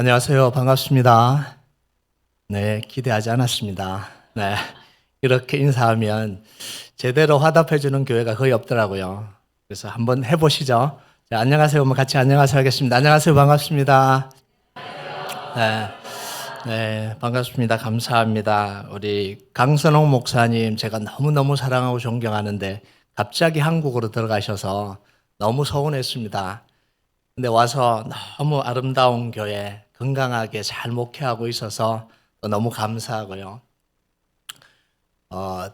안녕하세요. 반갑습니다. 네, 기대하지 않았습니다. 네, 이렇게 인사하면 제대로 화답해주는 교회가 거의 없더라고요. 그래서 한번 해보시죠. 자, 안녕하세요. 같이 안녕하세요 하겠습니다. 안녕하세요. 반갑습니다. 네, 반갑습니다. 감사합니다. 우리 강선홍 목사님 제가 너무너무 사랑하고 존경하는데 갑자기 한국으로 들어가셔서 너무 서운했습니다. 근데 와서 너무 아름다운 교회 건강하게 잘 목회하고 있어서 너무 감사하고요.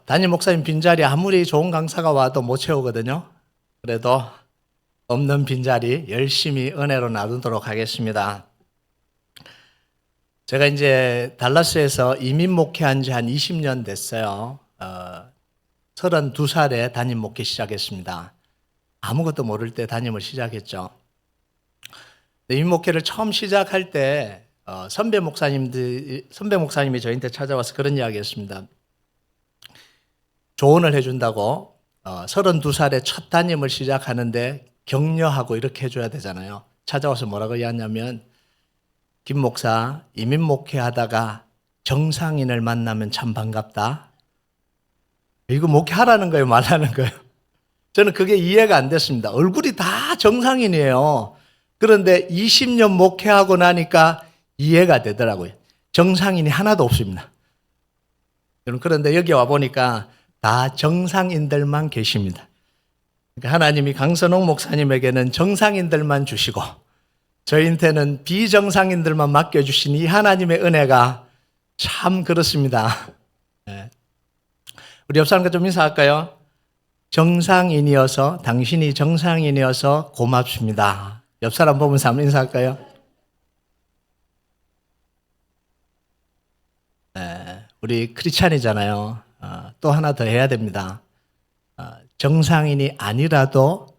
담임 목사님 빈자리 아무리 좋은 강사가 와도 못 채우거든요. 그래도 없는 빈자리 열심히 은혜로 나누도록 하겠습니다. 제가 이제 달라스에서 이민 목회한 지 한 20년 됐어요. 32살에 담임 목회 시작했습니다. 아무것도 모를 때 담임을 시작했죠. 이민 목회를 처음 시작할 때 선배 목사님이 저희한테 찾아와서 그런 이야기했습니다. 조언을 해준다고 32살에 첫 담임을 시작하는데 격려하고 이렇게 해줘야 되잖아요. 찾아와서 뭐라고 이야기하냐면 김 목사 이민 목회하다가 정상인을 만나면 참 반갑다. 이거 목회하라는 거예요, 말하는 거예요? 저는 그게 이해가 안 됐습니다. 얼굴이 다 정상인이에요. 그런데 20년 목회하고 나니까 이해가 되더라고요. 정상인이 하나도 없습니다. 그런데 여기 와보니까 다 정상인들만 계십니다. 그러니까 하나님이 강선홍 목사님에게는 정상인들만 주시고 저희한테는 비정상인들만 맡겨주신 이 하나님의 은혜가 참 그렇습니다. 네. 우리 옆 사람과 좀 인사할까요? 정상인이어서 당신이 정상인이어서 고맙습니다. 옆 사람 보면서 한번 인사할까요? 네, 우리 크리스찬이잖아요. 또 하나 더 해야 됩니다. 정상인이 아니라도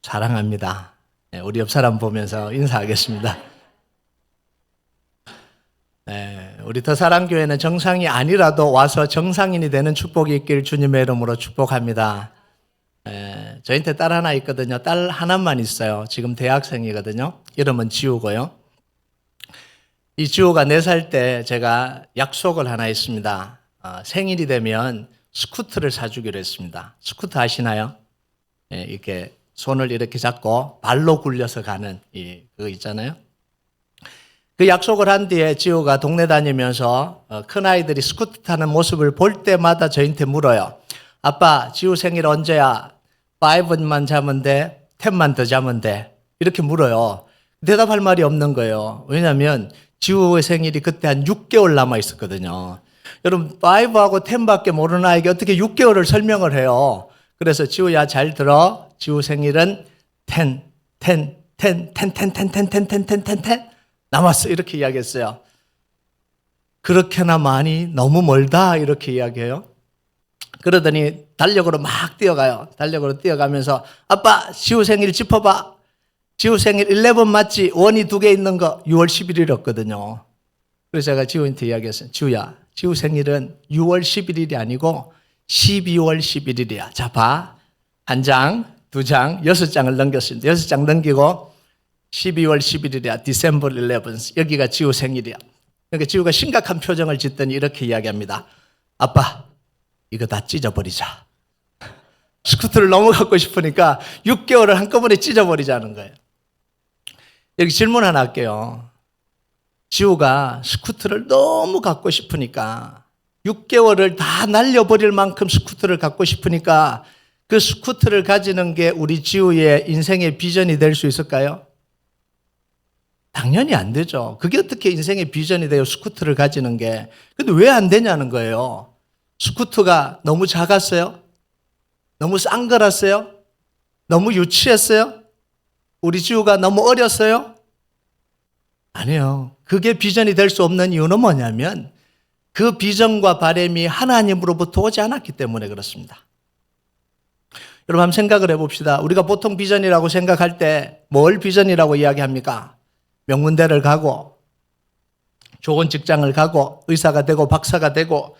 사랑합니다. 네, 우리 옆 사람 보면서 인사하겠습니다. 네, 우리 더사랑교회는 정상이 아니라도 와서 정상인이 되는 축복이 있길 주님의 이름으로 축복합니다. 저희한테 딸 하나 있거든요. 딸 하나만 있어요. 지금 대학생이거든요. 이름은 지우고요. 이 지우가 4살 때 제가 약속을 하나 했습니다. 생일이 되면 스쿠트를 사주기로 했습니다. 스쿠트 아시나요? 이렇게 손을 이렇게 잡고 발로 굴려서 가는 그거 있잖아요. 그 약속을 한 뒤에 지우가 동네 다니면서 큰 아이들이 스쿠터 타는 모습을 볼 때마다 저희한테 물어요. 아빠, 지우 생일 언제야? 5만 자면 돼? 10만 더 자면 돼? 이렇게 물어요. 대답할 말이 없는 거예요. 왜냐하면 지우의 생일이 그때 한 6개월 남아 있었거든요. 여러분 5하고 10밖에 모르는 아이에게 어떻게 6개월을 설명을 해요. 그래서 지우야 잘 들어. 지우 생일은 10 남았어. 이렇게 이야기했어요. 그렇게나 많이 너무 멀다 이렇게 이야기해요. 그러더니 달력으로 막 뛰어가요. 달력으로 뛰어가면서 아빠 지우 생일 짚어봐. 지우 생일 11 맞지? 원이 2개 있는 거 6월 11일이었거든요. 그래서 제가 지우한테 이야기했어요. 지우야, 지우 생일은 6월 11일이 아니고 12월 11일이야. 자, 봐. 1장, 2장, 6장을 넘겼습니다. 6장 넘기고 12월 11일이야. December 11th. 여기가 지우 생일이야. 그러니까 지우가 심각한 표정을 짓더니 이렇게 이야기합니다. 아빠, 이거 다 찢어버리자. 스쿠터를 너무 갖고 싶으니까 6개월을 한꺼번에 찢어버리자는 거예요. 여기 질문 하나 할게요. 지우가 스쿠터를 너무 갖고 싶으니까 6개월을 다 날려버릴 만큼 스쿠터를 갖고 싶으니까 그 스쿠터를 가지는 게 우리 지우의 인생의 비전이 될 수 있을까요? 당연히 안 되죠. 그게 어떻게 인생의 비전이 돼요? 스쿠터를 가지는 게. 근데 왜 안 되냐는 거예요. 스쿠터가 너무 작았어요? 너무 싼 거랐어요? 너무 유치했어요? 우리 지우가 너무 어렸어요? 아니요. 그게 비전이 될 수 없는 이유는 뭐냐면 그 비전과 바람이 하나님으로부터 오지 않았기 때문에 그렇습니다. 여러분 한번 생각을 해봅시다. 우리가 보통 비전이라고 생각할 때 뭘 비전이라고 이야기합니까? 명문대를 가고 좋은 직장을 가고 의사가 되고 박사가 되고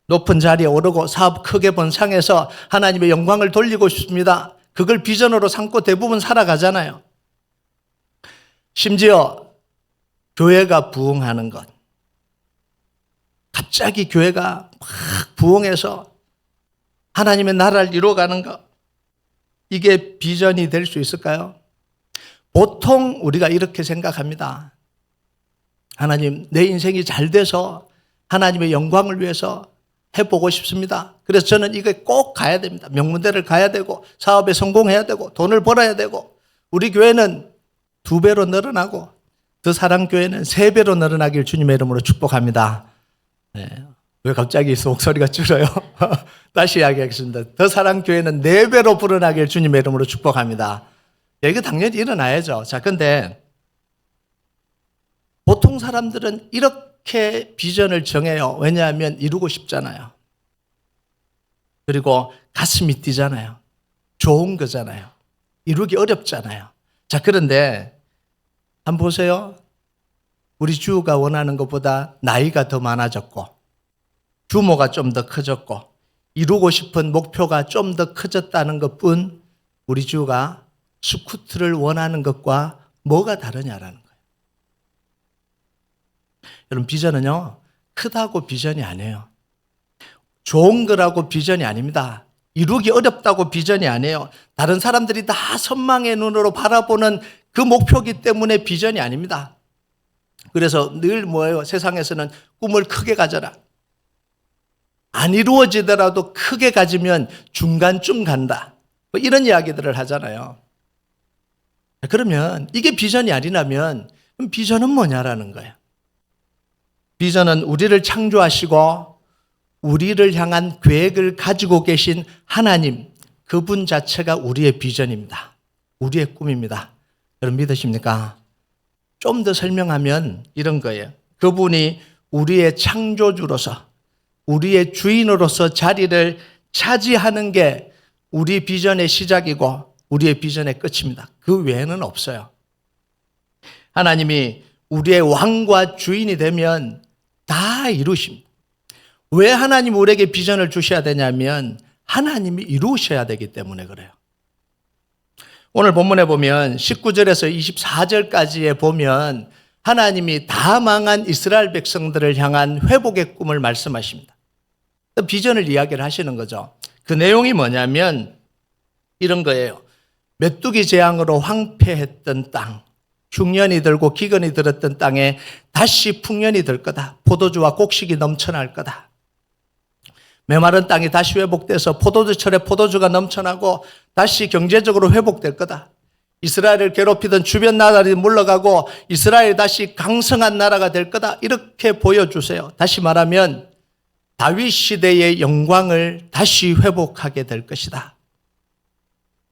높은 자리에 오르고 사업 크게 번 상에서 하나님의 영광을 돌리고 싶습니다. 그걸 비전으로 삼고 대부분 살아가잖아요. 심지어 교회가 부흥하는 것. 갑자기 교회가 막 부흥해서 하나님의 나라를 이루어가는 것. 이게 비전이 될 수 있을까요? 보통 우리가 이렇게 생각합니다. 하나님, 내 인생이 잘 돼서 하나님의 영광을 위해서 해보고 싶습니다. 그래서 저는 이거 꼭 가야 됩니다. 명문대를 가야 되고 사업에 성공해야 되고 돈을 벌어야 되고 우리 교회는 2배로 늘어나고 더 사랑교회는 3배로 늘어나길 주님의 이름으로 축복합니다. 네. 왜 갑자기 목소리가 줄어요? 다시 이야기하겠습니다. 더 사랑교회는 4배로 불어나길 주님의 이름으로 축복합니다. 이거 당연히 일어나야죠. 자, 근데 보통 사람들은 이렇게 비전을 정해요. 왜냐하면 이루고 싶잖아요. 그리고 가슴이 뛰잖아요. 좋은 거잖아요. 이루기 어렵잖아요. 자, 그런데 한번 보세요. 우리 주가 원하는 것보다 나이가 더 많아졌고 규모가 좀 더 커졌고 이루고 싶은 목표가 좀 더 커졌다는 것뿐 우리 주가 스쿠트를 원하는 것과 뭐가 다르냐라는 거예요. 여러분, 비전은요, 크다고 비전이 아니에요. 좋은 거라고 비전이 아닙니다. 이루기 어렵다고 비전이 아니에요. 다른 사람들이 다 선망의 눈으로 바라보는 그 목표이기 때문에 비전이 아닙니다. 그래서 늘 뭐예요? 세상에서는 꿈을 크게 가져라. 안 이루어지더라도 크게 가지면 중간쯤 간다. 뭐 이런 이야기들을 하잖아요. 그러면 이게 비전이 아니라면 그럼 비전은 뭐냐라는 거예요. 비전은 우리를 창조하시고 우리를 향한 계획을 가지고 계신 하나님, 그분 자체가 우리의 비전입니다. 우리의 꿈입니다. 여러분 믿으십니까? 좀 더 설명하면 이런 거예요. 그분이 우리의 창조주로서 우리의 주인으로서 자리를 차지하는 게 우리 비전의 시작이고 우리의 비전의 끝입니다. 그 외에는 없어요. 하나님이 우리의 왕과 주인이 되면 다 이루십니다. 왜 하나님 우리에게 비전을 주셔야 되냐면 하나님이 이루셔야 되기 때문에 그래요. 오늘 본문에 보면 19절에서 24절까지에 보면 하나님이 다 망한 이스라엘 백성들을 향한 회복의 꿈을 말씀하십니다. 비전을 이야기를 하시는 거죠. 그 내용이 뭐냐면 이런 거예요. 메뚜기 재앙으로 황폐했던 땅, 흉년이 들고 기근이 들었던 땅에 다시 풍년이 들 거다. 포도주와 곡식이 넘쳐날 거다. 메마른 땅이 다시 회복돼서 포도주철에 포도주가 넘쳐나고 다시 경제적으로 회복될 거다. 이스라엘을 괴롭히던 주변 나라들이 물러가고 이스라엘이 다시 강성한 나라가 될 거다. 이렇게 보여주세요. 다시 말하면 다윗 시대의 영광을 다시 회복하게 될 것이다.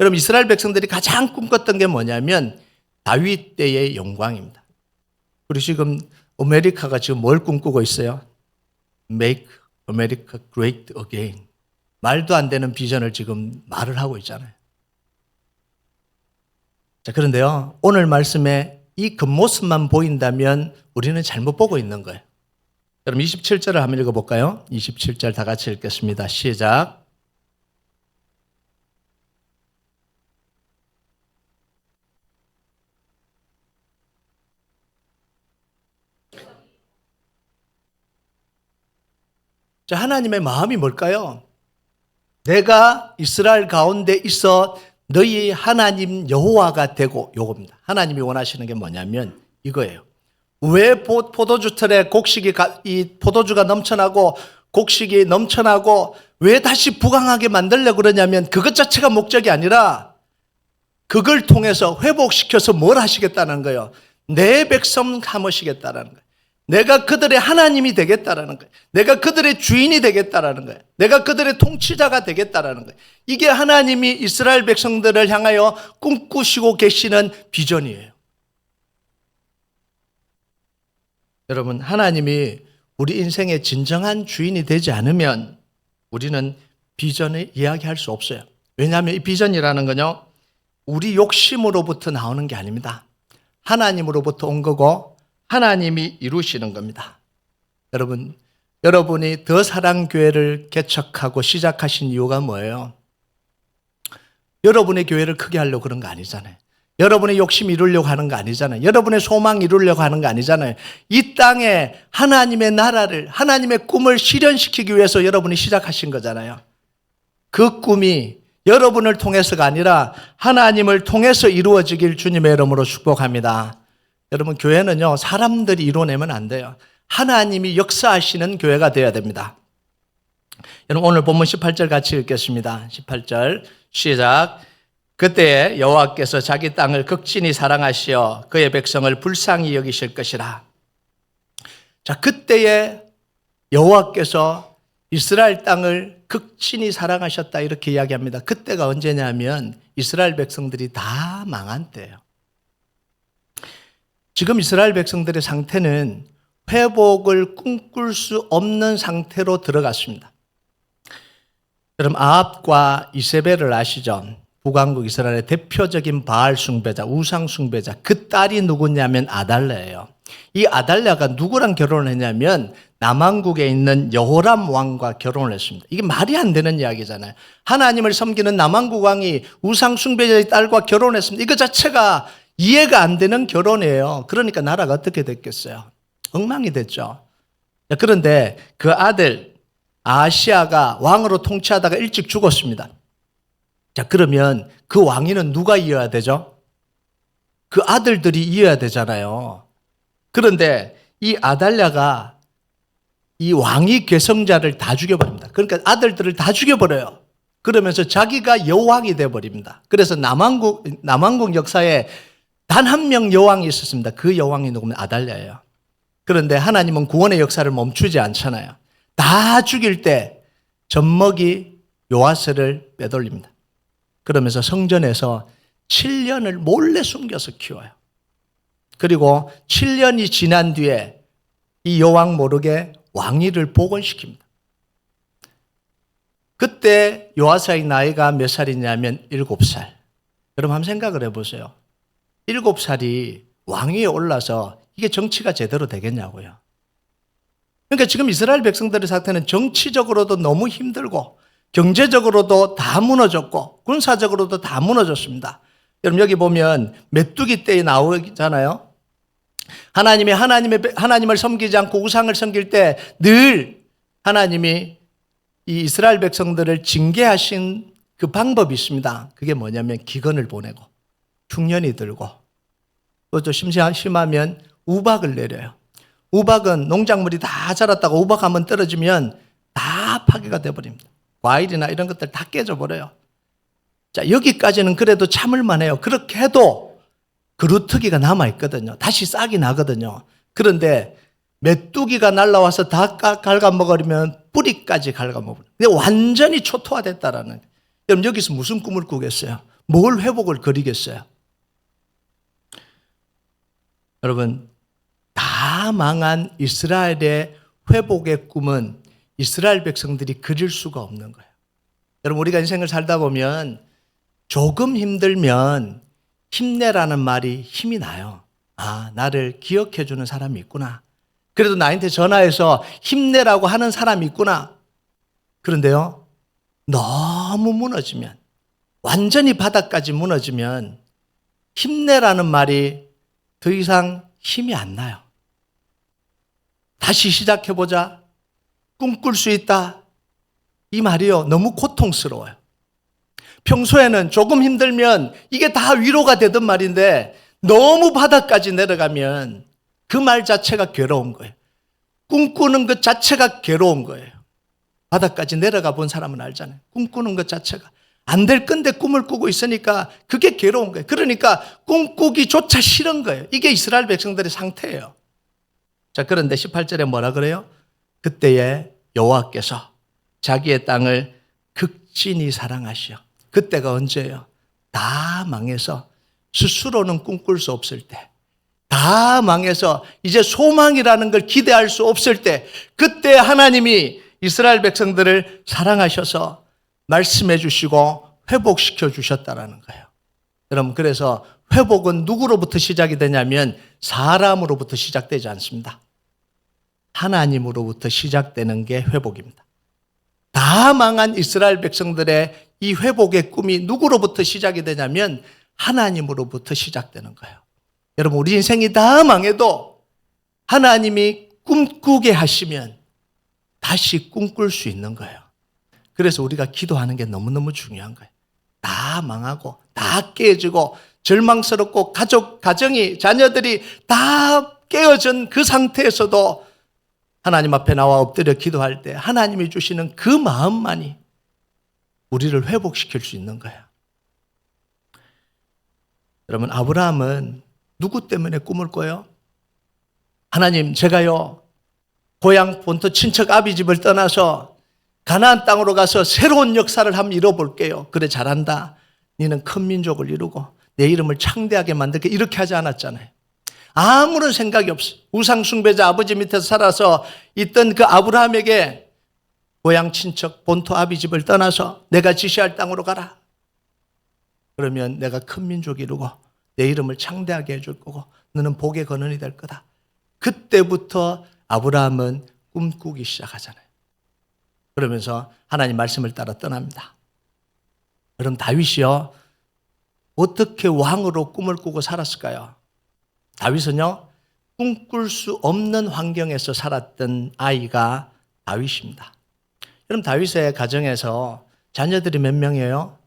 여러분, 이스라엘 백성들이 가장 꿈꿨던 게 뭐냐면 다윗 때의 영광입니다. 우리 지금 아메리카가 지금 뭘 꿈꾸고 있어요? Make America Great Again. 말도 안 되는 비전을 지금 말을 하고 있잖아요. 자, 그런데요, 오늘 말씀에 이 겉모습만 보인다면 우리는 잘못 보고 있는 거예요. 그럼 27절을 한번 읽어볼까요? 27절 다 같이 읽겠습니다. 시작. 자, 하나님의 마음이 뭘까요? 내가 이스라엘 가운데 있어 너희 하나님 여호와가 되고, 요겁니다. 하나님이 원하시는 게 뭐냐면 이거예요. 왜 포도주틀에 이 포도주가 넘쳐나고 곡식이 넘쳐나고 왜 다시 부강하게 만들려고 그러냐면 그것 자체가 목적이 아니라 그걸 통해서 회복시켜서 뭘 하시겠다는 거예요. 내 백성 삼으시겠다는 거예요. 내가 그들의 하나님이 되겠다라는 거예요. 내가 그들의 주인이 되겠다라는 거예요. 내가 그들의 통치자가 되겠다라는 거예요. 이게 하나님이 이스라엘 백성들을 향하여 꿈꾸시고 계시는 비전이에요. 여러분, 하나님이 우리 인생의 진정한 주인이 되지 않으면 우리는 비전을 이야기할 수 없어요. 왜냐하면 이 비전이라는 건요, 우리 욕심으로부터 나오는 게 아닙니다. 하나님으로부터 온 거고 하나님이 이루시는 겁니다. 여러분, 여러분이 더 사랑교회를 개척하고 시작하신 이유가 뭐예요? 여러분의 교회를 크게 하려고 그런 거 아니잖아요. 여러분의 욕심 이루려고 하는 거 아니잖아요. 여러분의 소망 이루려고 하는 거 아니잖아요. 이 땅에 하나님의 나라를, 하나님의 꿈을 실현시키기 위해서 여러분이 시작하신 거잖아요. 그 꿈이 여러분을 통해서가 아니라 하나님을 통해서 이루어지길 주님의 이름으로 축복합니다. 여러분, 교회는요, 사람들이 이루어내면 안 돼요. 하나님이 역사하시는 교회가 되어야 됩니다. 여러분, 오늘 본문 18절 같이 읽겠습니다. 18절 시작. 그때 여호와께서 자기 땅을 극진히 사랑하시어 그의 백성을 불쌍히 여기실 것이라. 자, 그때에 여호와께서 이스라엘 땅을 극진히 사랑하셨다 이렇게 이야기합니다. 그때가 언제냐면 이스라엘 백성들이 다 망한 때예요. 지금 이스라엘 백성들의 상태는 회복을 꿈꿀 수 없는 상태로 들어갔습니다. 여러분, 아합과 이세벨을 아시죠? 북왕국 이스라엘의 대표적인 바알 숭배자, 우상 숭배자. 그 딸이 누구냐면 아달랴예요. 이 아달랴가 누구랑 결혼을 했냐면 남왕국에 있는 여호람 왕과 결혼을 했습니다. 이게 말이 안 되는 이야기잖아요. 하나님을 섬기는 남왕국 왕이 우상 숭배자의 딸과 결혼했습니다. 이거 자체가 이해가 안 되는 결혼이에요. 그러니까 나라가 어떻게 됐겠어요? 엉망이 됐죠. 그런데 그 아들 아하시야가 왕으로 통치하다가 일찍 죽었습니다. 자, 그러면 그 왕위는 누가 이어야 되죠? 그 아들들이 이어야 되잖아요. 그런데 이 아달랴가 이 왕위 계승자를 다 죽여버립니다. 그러니까 아들들을 다 죽여버려요. 그러면서 자기가 여왕이 되어버립니다. 그래서 남왕국 역사에 단 한 명 여왕이 있었습니다. 그 여왕이 누구면 아달랴예요. 그런데 하나님은 구원의 역사를 멈추지 않잖아요. 다 죽일 때 젖먹이 요아스를 빼돌립니다. 그러면서 성전에서 7년을 몰래 숨겨서 키워요. 그리고 7년이 지난 뒤에 이 여왕 모르게 왕위를 복원시킵니다. 그때 요아스의 나이가 몇 살이냐면 7살. 여러분 한번 생각을 해보세요. 7살이 왕위에 올라서 이게 정치가 제대로 되겠냐고요. 그러니까 지금 이스라엘 백성들의 상태는 정치적으로도 너무 힘들고 경제적으로도 다 무너졌고 군사적으로도 다 무너졌습니다. 여러분 여기 보면 메뚜기 떼에 나오잖아요. 하나님을 섬기지 않고 우상을 섬길 때 늘 하나님이 이 이스라엘 백성들을 징계하신 그 방법이 있습니다. 그게 뭐냐면 기근을 보내고 흉년이 들고 또 심하면 우박을 내려요. 우박은 농작물이 다 자랐다가 우박 한번 떨어지면 다 파괴가 되어버립니다. 과일이나 이런 것들 다 깨져버려요. 자, 여기까지는 그래도 참을 만해요. 그렇게 해도 그루터기가 남아있거든요. 다시 싹이 나거든요. 그런데 메뚜기가 날라와서 다 갉아먹으면 뿌리까지 갉아먹어요. 근데 완전히 초토화됐다라는. 여러분 여기서 무슨 꿈을 꾸겠어요? 뭘 회복을 그리겠어요? 여러분 다 망한 이스라엘의 회복의 꿈은 이스라엘 백성들이 그릴 수가 없는 거예요. 여러분 우리가 인생을 살다 보면 조금 힘들면 힘내라는 말이 힘이 나요. 아, 나를 기억해 주는 사람이 있구나. 그래도 나한테 전화해서 힘내라고 하는 사람이 있구나. 그런데요, 너무 무너지면, 완전히 바닥까지 무너지면 힘내라는 말이 더 이상 힘이 안 나요. 다시 시작해보자. 꿈꿀 수 있다. 이 말이요, 너무 고통스러워요. 평소에는 조금 힘들면 이게 다 위로가 되던 말인데 너무 바닥까지 내려가면 그 말 자체가 괴로운 거예요. 꿈꾸는 것 자체가 괴로운 거예요. 바닥까지 내려가 본 사람은 알잖아요. 꿈꾸는 것 자체가. 안 될 건데 꿈을 꾸고 있으니까 그게 괴로운 거예요. 그러니까 꿈꾸기조차 싫은 거예요. 이게 이스라엘 백성들의 상태예요. 자, 그런데 18절에 뭐라 그래요? 그때에 여호와께서 자기의 땅을 극진히 사랑하시어. 그때가 언제예요? 다 망해서 스스로는 꿈꿀 수 없을 때, 다 망해서 이제 소망이라는 걸 기대할 수 없을 때, 그때 하나님이 이스라엘 백성들을 사랑하셔서 말씀해 주시고 회복시켜 주셨다라는 거예요. 여러분, 그래서 회복은 누구로부터 시작이 되냐면 사람으로부터 시작되지 않습니다. 하나님으로부터 시작되는 게 회복입니다. 다 망한 이스라엘 백성들의 이 회복의 꿈이 누구로부터 시작이 되냐면 하나님으로부터 시작되는 거예요. 여러분, 우리 인생이 다 망해도 하나님이 꿈꾸게 하시면 다시 꿈꿀 수 있는 거예요. 그래서 우리가 기도하는 게 너무너무 중요한 거예요. 다 망하고 다 깨지고 절망스럽고 가정이 자녀들이 다 깨어진 그 상태에서도 하나님 앞에 나와 엎드려 기도할 때 하나님이 주시는 그 마음만이 우리를 회복시킬 수 있는 거예요. 여러분, 아브라함은 누구 때문에 꿈을 꿔요? 하나님, 제가요 고향 본토 친척 아비 집을 떠나서 가나안 땅으로 가서 새로운 역사를 한번 이뤄볼게요. 그래, 잘한다. 너는 큰 민족을 이루고 내 이름을 창대하게 만들게, 이렇게 하지 않았잖아요. 아무런 생각이 없어요. 우상 숭배자 아버지 밑에서 살아서 있던 그 아브라함에게 고향 친척 본토 아비 집을 떠나서 내가 지시할 땅으로 가라. 그러면 내가 큰 민족 이루고 내 이름을 창대하게 해줄 거고 너는 복의 근원이 될 거다. 그때부터 아브라함은 꿈꾸기 시작하잖아요. 그러면서 하나님 말씀을 따라 떠납니다. 그럼 다윗이요, 어떻게 왕으로 꿈을 꾸고 살았을까요? 다윗은요, 꿈꿀 수 없는 환경에서 살았던 아이가 다윗입니다. 그럼 다윗의 가정에서 자녀들이 몇 명이에요?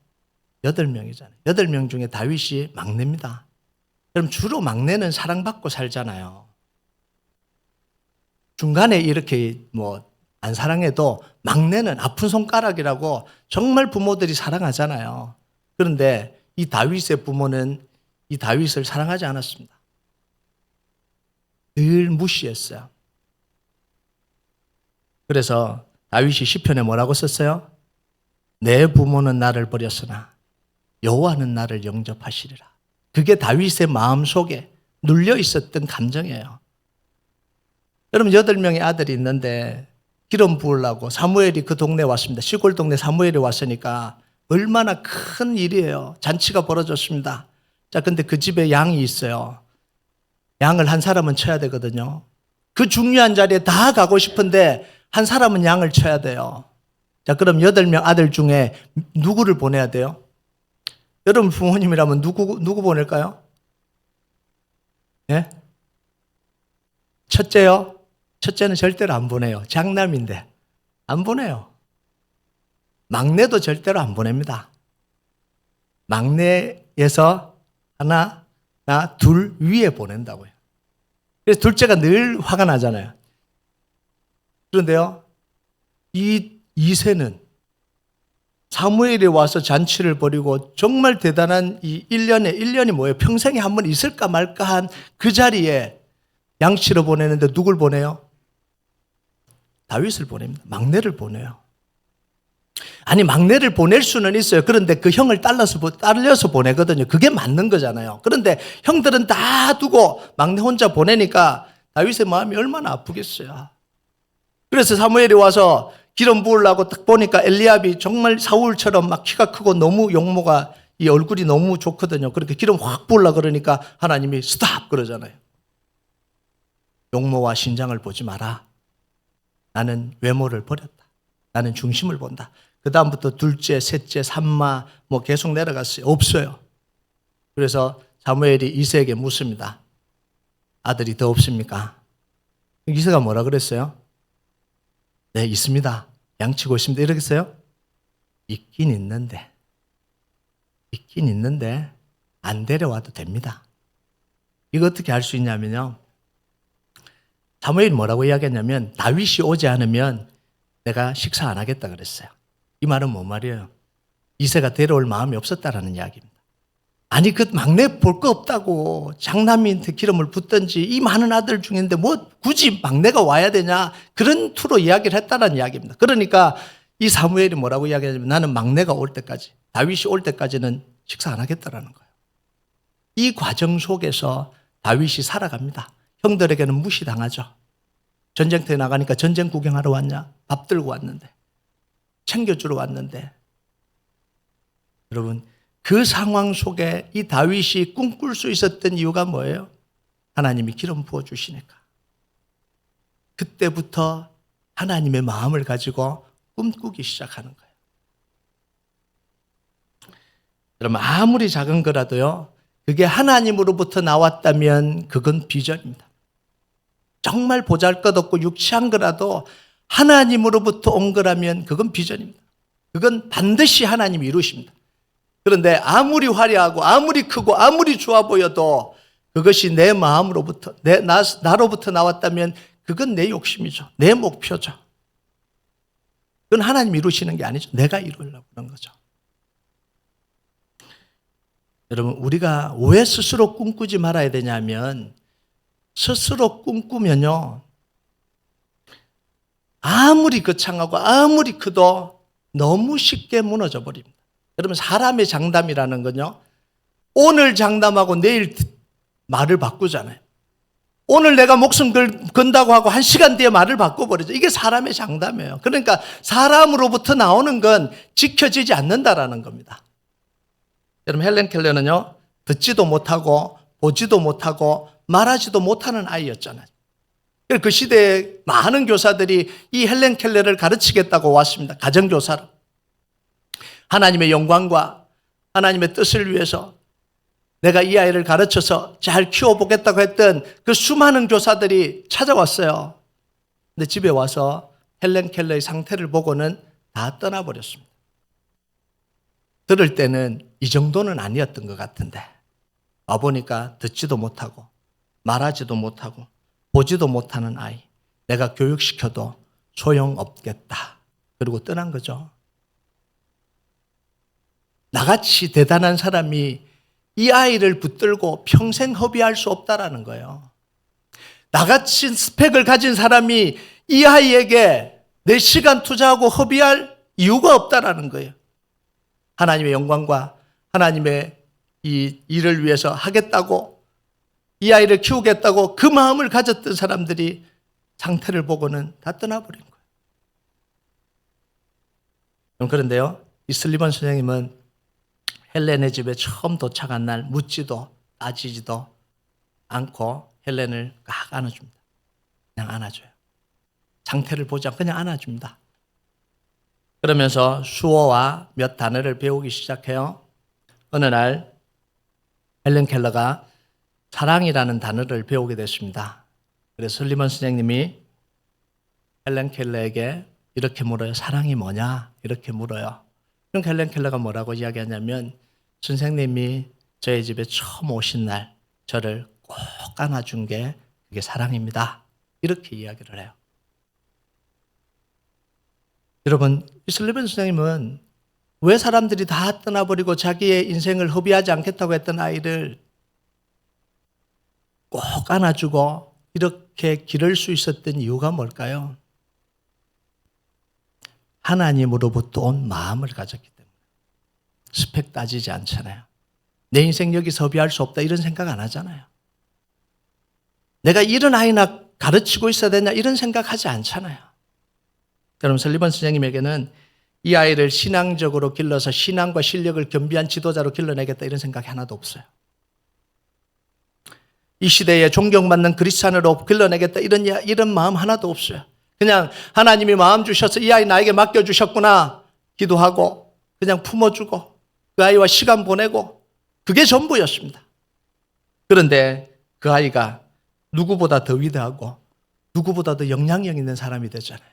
8명이잖아요. 8명 중에 다윗이 막내입니다. 그럼 주로 막내는 사랑받고 살잖아요. 중간에 이렇게 안 사랑해도 막내는 아픈 손가락이라고 정말 부모들이 사랑하잖아요. 그런데 이 다윗의 부모는 이 다윗을 사랑하지 않았습니다. 늘 무시했어요. 그래서 다윗이 시편에 뭐라고 썼어요? 내 부모는 나를 버렸으나 여호와는 나를 영접하시리라. 그게 다윗의 마음속에 눌려 있었던 감정이에요. 여러분, 8명의 아들이 있는데 기름 부으려고 사무엘이 그 동네에 왔습니다. 시골 동네 사무엘이 왔으니까 얼마나 큰 일이에요. 잔치가 벌어졌습니다. 자, 근데 그 집에 양이 있어요. 양을 한 사람은 쳐야 되거든요. 그 중요한 자리에 다 가고 싶은데 한 사람은 양을 쳐야 돼요. 자, 그럼 8명 아들 중에 누구를 보내야 돼요? 여러분 부모님이라면 누구 보낼까요? 예? 첫째요? 첫째는 절대로 안 보내요. 장남인데 안 보내요. 막내도 절대로 안 보냅니다. 막내에서 하나, 둘 위에 보낸다고요. 그래서 둘째가 늘 화가 나잖아요. 그런데요, 이 2세는 사무엘이 와서 잔치를 벌이고 정말 대단한 이 1년이 뭐예요? 평생에 한 번 있을까 말까 한 그 자리에 양치러 보내는데 누굴 보내요? 다윗을 보냅니다. 막내를 보내요. 아니, 막내를 보낼 수는 있어요. 그런데 그 형을 딸려서 보내거든요. 그게 맞는 거잖아요. 그런데 형들은 다 두고 막내 혼자 보내니까 다윗의 마음이 얼마나 아프겠어요. 그래서 사무엘이 와서 기름 부으려고 딱 보니까 엘리압이 정말 사울처럼 막 키가 크고 너무 용모가 이 얼굴이 너무 좋거든요. 그렇게 기름 확 부으려고 그러니까 하나님이 스탑 그러잖아요. 용모와 신장을 보지 마라. 나는 외모를 버렸다. 나는 중심을 본다. 그 다음부터 둘째, 셋째, 삼마 계속 내려갔어요. 없어요. 그래서 사무엘이 이새에게 묻습니다. 아들이 더 없습니까? 이새가 뭐라 그랬어요? 네, 있습니다. 양치고 있습니다. 이렇게 했어요? 있긴 있는데 안 데려와도 됩니다. 이거 어떻게 할 수 있냐면요, 사무엘이 뭐라고 이야기했냐면 다윗이 오지 않으면 내가 식사 안 하겠다 그랬어요. 이 말은 뭔 말이에요? 이새가 데려올 마음이 없었다라는 이야기입니다. 아니, 그 막내 볼 거 없다고 장남이한테 기름을 붓든지 이 많은 아들 중인데 굳이 막내가 와야 되냐, 그런 투로 이야기를 했다는 이야기입니다. 그러니까 이 사무엘이 뭐라고 이야기하냐면 나는 막내가 올 때까지, 다윗이 올 때까지는 식사 안 하겠다라는 거예요. 이 과정 속에서 다윗이 살아갑니다. 형들에게는 무시당하죠. 전쟁터에 나가니까 전쟁 구경하러 왔냐? 밥 들고 왔는데, 챙겨주러 왔는데. 여러분, 그 상황 속에 이 다윗이 꿈꿀 수 있었던 이유가 뭐예요? 하나님이 기름 부어주시니까. 그때부터 하나님의 마음을 가지고 꿈꾸기 시작하는 거예요. 여러분, 아무리 작은 거라도요, 그게 하나님으로부터 나왔다면 그건 비전입니다. 정말 보잘것없고 유치한 거라도 하나님으로부터 온 거라면 그건 비전입니다. 그건 반드시 하나님이 이루십니다. 그런데 아무리 화려하고 아무리 크고 아무리 좋아 보여도 그것이 내 마음으로부터 나로부터 나왔다면 그건 내 욕심이죠. 내 목표죠. 그건 하나님이 이루시는 게 아니죠. 내가 이루려고 하는 거죠. 여러분, 우리가 왜 스스로 꿈꾸지 말아야 되냐면 스스로 꿈꾸면요, 아무리 거창하고 아무리 커도 너무 쉽게 무너져 버립니다. 여러분, 사람의 장담이라는 건요, 오늘 장담하고 내일 말을 바꾸잖아요. 오늘 내가 목숨 건다고 하고 1시간 뒤에 말을 바꿔버리죠. 이게 사람의 장담이에요. 그러니까 사람으로부터 나오는 건 지켜지지 않는다라는 겁니다. 여러분, 헬렌 켈러는요, 듣지도 못하고 보지도 못하고 말하지도 못하는 아이였잖아요. 그 시대에 많은 교사들이 이 헬렌 켈러를 가르치겠다고 왔습니다. 가정교사로. 하나님의 영광과 하나님의 뜻을 위해서 내가 이 아이를 가르쳐서 잘 키워보겠다고 했던 그 수많은 교사들이 찾아왔어요. 근데 집에 와서 헬렌 켈러의 상태를 보고는 다 떠나버렸습니다. 들을 때는 이 정도는 아니었던 것 같은데 와보니까 듣지도 못하고 말하지도 못하고 보지도 못하는 아이, 내가 교육시켜도 소용없겠다. 그리고 떠난 거죠. 나같이 대단한 사람이 이 아이를 붙들고 평생 허비할 수 없다라는 거예요. 나같이 스펙을 가진 사람이 이 아이에게 내 시간 투자하고 허비할 이유가 없다라는 거예요. 하나님의 영광과 하나님의 이 일을 위해서 하겠다고, 이 아이를 키우겠다고 그 마음을 가졌던 사람들이 상태를 보고는 다 떠나버린 거예요. 그런데요, 이 슬리번 선생님은 헬렌의 집에 처음 도착한 날 묻지도 따지지도 않고 헬렌을 막 안아줍니다. 그냥 안아줘요. 상태를 보지 않고 그냥 안아줍니다. 그러면서 수어와 몇 단어를 배우기 시작해요. 어느 날 헬렌 켈러가 사랑이라는 단어를 배우게 됐습니다. 그래서 슬리번 선생님이 헬렌 켈러에게 이렇게 물어요. 사랑이 뭐냐? 이렇게 물어요. 그럼 헬렌 켈러가 뭐라고 이야기하냐면, 선생님이 저희 집에 처음 오신 날 저를 꼭 안아준 게 그게 사랑입니다. 이렇게 이야기를 해요. 여러분, 이 슬리번 선생님은 왜 사람들이 다 떠나버리고 자기의 인생을 허비하지 않겠다고 했던 아이를 꼭 안아주고 이렇게 기를 수 있었던 이유가 뭘까요? 하나님으로부터 온 마음을 가졌기 때문에. 스펙 따지지 않잖아요. 내 인생 여기서 허비할 수 없다 이런 생각 안 하잖아요. 내가 이런 아이나 가르치고 있어야 되냐 이런 생각하지 않잖아요. 여러분, 슬리번 선생님에게는 이 아이를 신앙적으로 길러서 신앙과 실력을 겸비한 지도자로 길러내겠다 이런 생각이 하나도 없어요. 이 시대에 존경받는 크리스찬으로 길러내겠다 이런 마음 하나도 없어요. 그냥 하나님이 마음 주셔서 이 아이 나에게 맡겨주셨구나 기도하고 그냥 품어주고 그 아이와 시간 보내고 그게 전부였습니다. 그런데 그 아이가 누구보다 더 위대하고 누구보다 더 영향력 있는 사람이 되잖아요.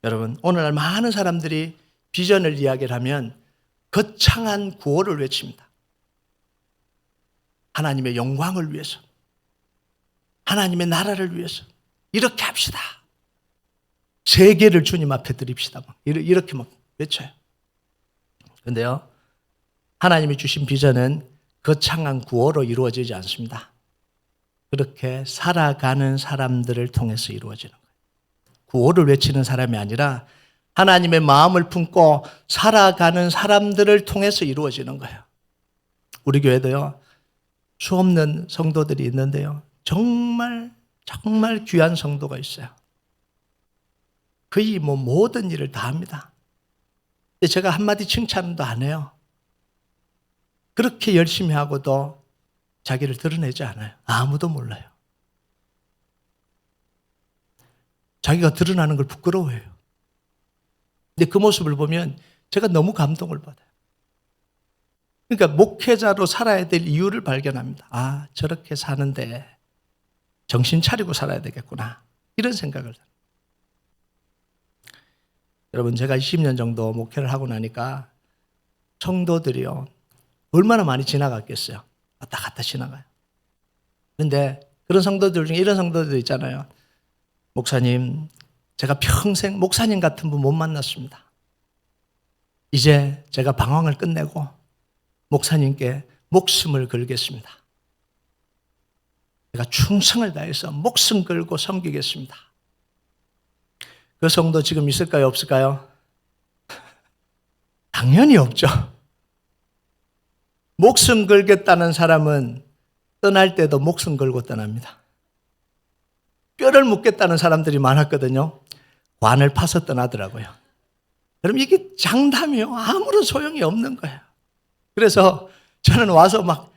여러분, 오늘날 많은 사람들이 비전을 이야기를 하면 거창한 구호를 외칩니다. 하나님의 영광을 위해서, 하나님의 나라를 위해서 이렇게 합시다. 세계를 주님 앞에 드립시다. 이렇게 막 외쳐요. 그런데요, 하나님이 주신 비전은 거창한 구호로 이루어지지 않습니다. 그렇게 살아가는 사람들을 통해서 이루어지는 거예요. 구호를 외치는 사람이 아니라 하나님의 마음을 품고 살아가는 사람들을 통해서 이루어지는 거예요. 우리 교회도요, 수없는 성도들이 있는데요, 정말 귀한 성도가 있어요. 거의 모든 일을 다 합니다. 근데 제가 한마디 칭찬도 안 해요. 그렇게 열심히 하고도 자기를 드러내지 않아요. 아무도 몰라요. 자기가 드러나는 걸 부끄러워해요. 근데 그 모습을 보면 제가 너무 감동을 받아요. 그러니까 목회자로 살아야 될 이유를 발견합니다. 아, 저렇게 사는데 정신 차리고 살아야 되겠구나. 이런 생각을 합니다. 여러분, 제가 20년 정도 목회를 하고 나니까 성도들이요, 얼마나 많이 지나갔겠어요. 왔다 갔다 지나가요. 그런데 그런 성도들 중에 이런 성도들 있잖아요. 목사님, 제가 평생 목사님 같은 분 못 만났습니다. 이제 제가 방황을 끝내고 목사님께 목숨을 걸겠습니다. 제가 충성을 다해서 목숨 걸고 섬기겠습니다. 그 성도 지금 있을까요? 없을까요? 당연히 없죠. 목숨 걸겠다는 사람은 떠날 때도 목숨 걸고 떠납니다. 뼈를 묻겠다는 사람들이 많았거든요. 관을 파서 떠나더라고요. 여러분, 이게 장담이요. 아무런 소용이 없는 거예요. 그래서 저는 와서 막,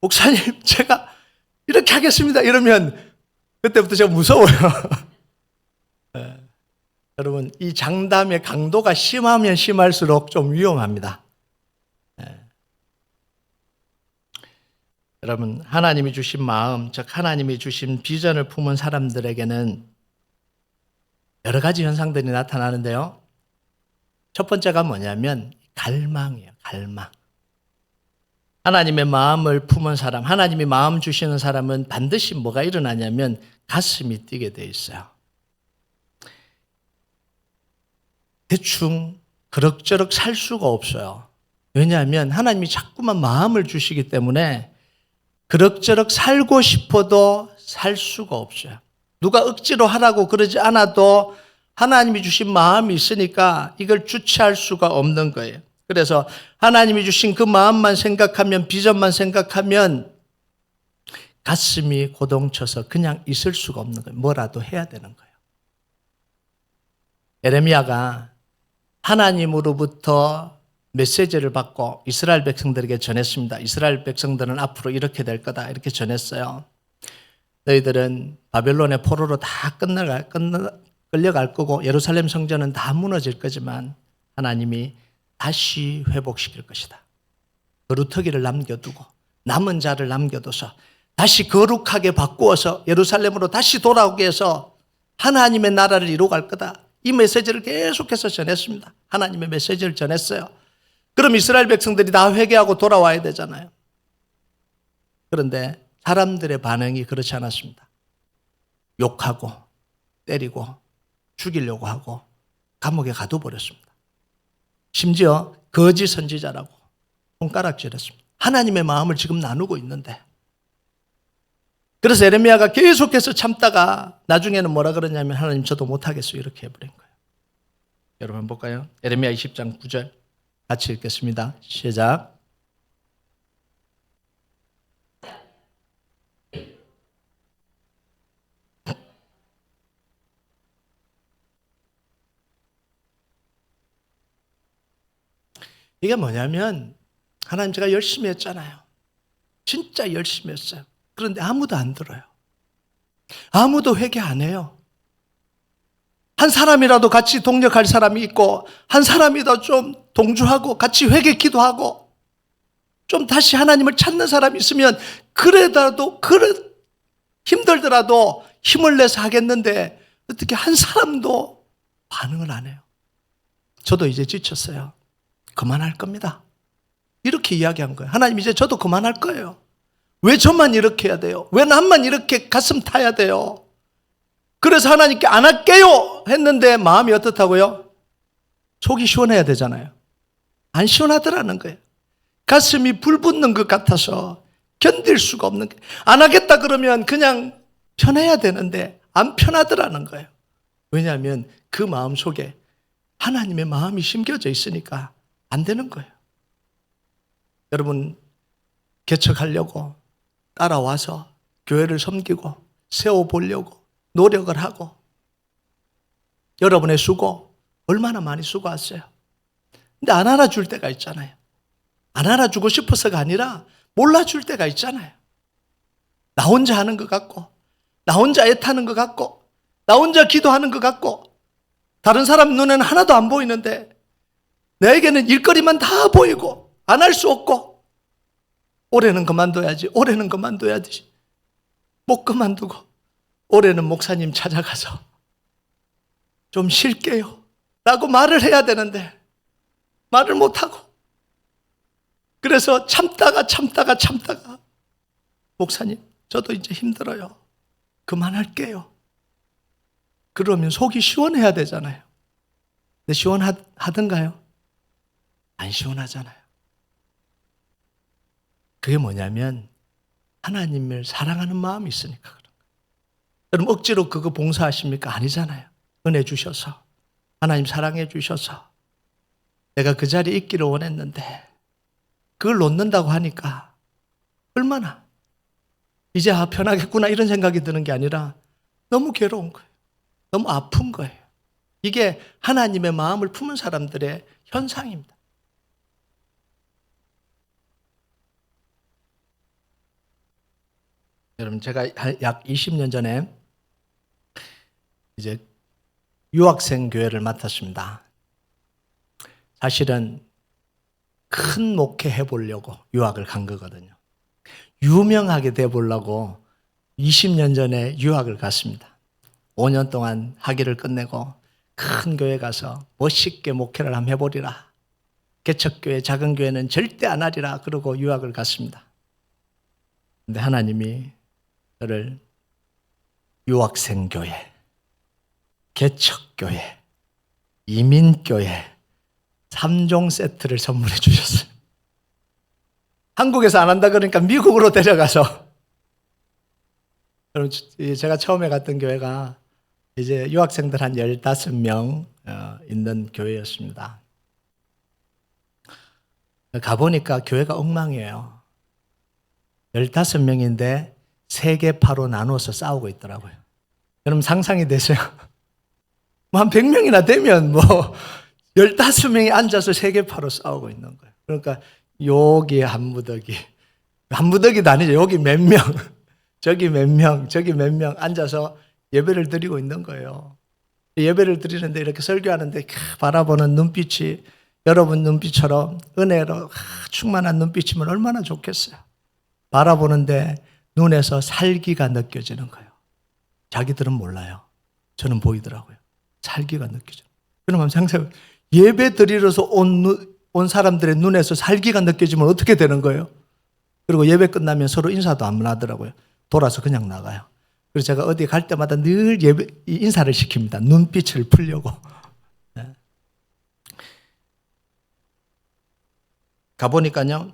목사님, 제가 이렇게 하겠습니다. 이러면 그때부터 제가 무서워요. 네. 여러분, 이 장담의 강도가 심하면 심할수록 좀 위험합니다. 네. 여러분, 하나님이 주신 마음, 즉 하나님이 주신 비전을 품은 사람들에게는 여러 가지 현상들이 나타나는데요. 첫 번째가 뭐냐면 갈망이에요. 갈망. 하나님의 마음을 품은 사람, 하나님이 마음 주시는 사람은 반드시 뭐가 일어나냐면 가슴이 뛰게 돼 있어요. 대충 그럭저럭 살 수가 없어요. 왜냐하면 하나님이 자꾸만 마음을 주시기 때문에 그럭저럭 살고 싶어도 살 수가 없어요. 누가 억지로 하라고 그러지 않아도 하나님이 주신 마음이 있으니까 이걸 주체할 수가 없는 거예요. 그래서 하나님이 주신 그 마음만 생각하면, 비전만 생각하면 가슴이 고동쳐서 그냥 있을 수가 없는 거예요. 뭐라도 해야 되는 거예요. 에레미야가 하나님으로부터 메시지를 받고 이스라엘 백성들에게 전했습니다. 이스라엘 백성들은 앞으로 이렇게 될 거다, 이렇게 전했어요. 너희들은 바벨론의 포로로 다 끌려갈 거고 예루살렘 성전은 다 무너질 거지만 하나님이 다시 회복시킬 것이다. 거루터기를 남겨두고 남은 자를 남겨둬서 다시 거룩하게 바꾸어서 예루살렘으로 다시 돌아오게 해서 하나님의 나라를 이루어갈 거다. 이 메시지를 계속해서 전했습니다. 하나님의 메시지를 전했어요. 그럼 이스라엘 백성들이 다 회개하고 돌아와야 되잖아요. 그런데 사람들의 반응이 그렇지 않았습니다. 욕하고 때리고 죽이려고 하고 감옥에 가둬버렸습니다. 심지어 거짓 선지자라고 손가락질했습니다. 하나님의 마음을 지금 나누고 있는데. 그래서 에레미야가 계속해서 참다가 나중에는 뭐라 그러냐면 하나님 저도 못하겠어요, 이렇게 해버린 거예요. 여러분 볼까요? 에레미야 20장 9절 같이 읽겠습니다. 시작. 이게 뭐냐면 하나님 제가 열심히 했잖아요. 진짜 열심히 했어요. 그런데 아무도 안 들어요. 아무도 회개 안 해요. 한 사람이라도 같이 동력할 사람이 있고 한 사람이라도 좀 동조하고 같이 회개 기도하고 좀 다시 하나님을 찾는 사람이 있으면 그래도 힘들더라도 힘을 내서 하겠는데 어떻게 한 사람도 반응을 안 해요. 저도 이제 지쳤어요. 그만할 겁니다. 이렇게 이야기한 거예요. 하나님 이제 저도 그만할 거예요. 왜 저만 이렇게 해야 돼요? 왜 남만 이렇게 가슴 타야 돼요? 그래서 하나님께 안 할게요 했는데 마음이 어떻다고요? 속이 시원해야 되잖아요. 안 시원하더라는 거예요. 가슴이 불붙는 것 같아서 견딜 수가 없는 거예요. 안 하겠다 그러면 그냥 편해야 되는데 안 편하더라는 거예요. 왜냐하면 그 마음 속에 하나님의 마음이 심겨져 있으니까 안 되는 거예요. 여러분, 개척하려고 따라와서 교회를 섬기고 세워보려고 노력을 하고 여러분의 수고 얼마나 많이 수고하세요. 근데 안 알아줄 때가 있잖아요. 안 알아주고 싶어서가 아니라 몰라줄 때가 있잖아요. 나 혼자 하는 것 같고 나 혼자 애타는 것 같고 나 혼자 기도하는 것 같고 다른 사람 눈에는 하나도 안 보이는데 나에게는 일거리만 다 보이고 안 할 수 없고 올해는 그만둬야지. 올해는 그만둬야지. 못 그만두고 올해는 목사님 찾아가서 좀 쉴게요 라고 말을 해야 되는데 말을 못하고, 그래서 참다가 목사님 저도 이제 힘들어요, 그만할게요. 그러면 속이 시원해야 되잖아요. 근데 시원하던가요? 안 시원하잖아요. 그게 뭐냐면 하나님을 사랑하는 마음이 있으니까 그런 거예요. 여러분 억지로 그거 봉사하십니까? 아니잖아요. 은혜 주셔서, 하나님 사랑해 주셔서 내가 그 자리에 있기를 원했는데 그걸 놓는다고 하니까 얼마나 이제 편하겠구나 이런 생각이 드는 게 아니라 너무 괴로운 거예요. 너무 아픈 거예요. 이게 하나님의 마음을 품은 사람들의 현상입니다. 여러분 제가 약 20년 전에 이제 유학생 교회를 맡았습니다. 사실은 큰 목회 해보려고 유학을 간 거거든요. 유명하게 돼보려고 20년 전에 유학을 갔습니다. 5년 동안 학위를 끝내고 큰 교회 가서 멋있게 목회를 한번 해보리라. 개척교회, 작은 교회는 절대 안 하리라. 그러고 유학을 갔습니다. 근데 하나님이 저를 유학생 교회, 개척교회, 이민교회 3종 세트를 선물해 주셨어요. 한국에서 안 한다 그러니까 미국으로 데려가서, 제가 처음에 갔던 교회가 이제 유학생들 한 15명 있는 교회였습니다. 가보니까 교회가 엉망이에요. 15명인데 세계파로 나누어서 싸우고 있더라고요. 여러분 상상이 되세요? 뭐 한 100명이나 되면 뭐 15명이 앉아서 세계파로 싸우고 있는 거예요. 그러니까 여기 한 무더기도 아니죠. 여기 몇 명, 저기 몇 명, 저기 몇 명 앉아서 예배를 드리고 있는 거예요. 예배를 드리는데 이렇게 설교하는데 바라보는 눈빛이 여러분 눈빛처럼 은혜로 충만한 눈빛이면 얼마나 좋겠어요. 바라보는데 눈에서 살기가 느껴지는 거예요. 자기들은 몰라요. 저는 보이더라고요. 살기가 느껴져요. 그러면 상상해, 예배 드리러서 온 사람들의 눈에서 살기가 느껴지면 어떻게 되는 거예요? 그리고 예배 끝나면 서로 인사도 안 하더라고요. 돌아서 그냥 나가요. 그래서 제가 어디 갈 때마다 늘 인사를 시킵니다. 눈빛을 풀려고. 네. 가보니까요,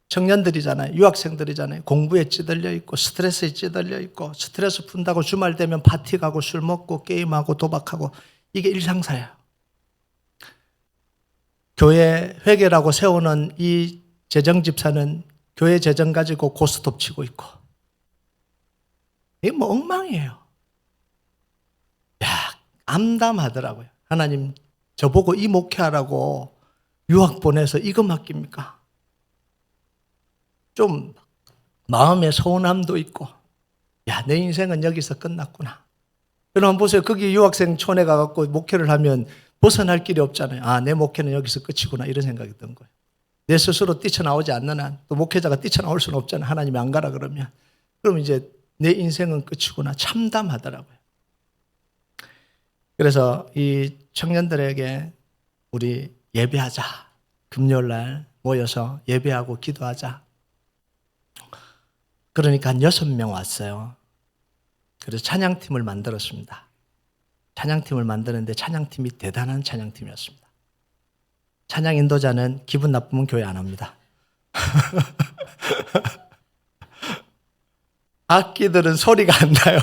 청년들이잖아요. 유학생들이잖아요. 공부에 찌들려 있고 스트레스에 찌들려 있고 스트레스 푼다고 주말 되면 파티 가고 술 먹고 게임하고 도박하고 이게 일상사예요. 교회 회계라고 세우는 이 재정집사는 교회 재정 가지고 고스톱 치고 있고 이게 뭐 엉망이에요. 야, 암담하더라고요. 하나님 저보고 이 목회하라고 유학 보내서 이거 맡깁니까? 좀 마음의 서운함도 있고, 야, 내 인생은 여기서 끝났구나. 여러분 보세요. 거기 유학생 촌에 가갖고 목회를 하면 벗어날 길이 없잖아요. 아, 내 목회는 여기서 끝이구나 이런 생각이 든 거예요. 내 스스로 뛰쳐나오지 않는 한, 또 목회자가 뛰쳐나올 수는 없잖아요. 하나님이 안 가라 그러면. 그럼 이제 내 인생은 끝이구나. 참담하더라고요. 그래서 이 청년들에게 우리 예배하자. 금요일 날 모여서 예배하고 기도하자. 그러니까 한 6명 왔어요. 그래서 찬양팀을 만들었습니다. 찬양팀을 만드는데 찬양팀이 대단한 찬양팀이었습니다. 찬양 인도자는 기분 나쁘면 교회 안 합니다. 악기들은 소리가 안 나요.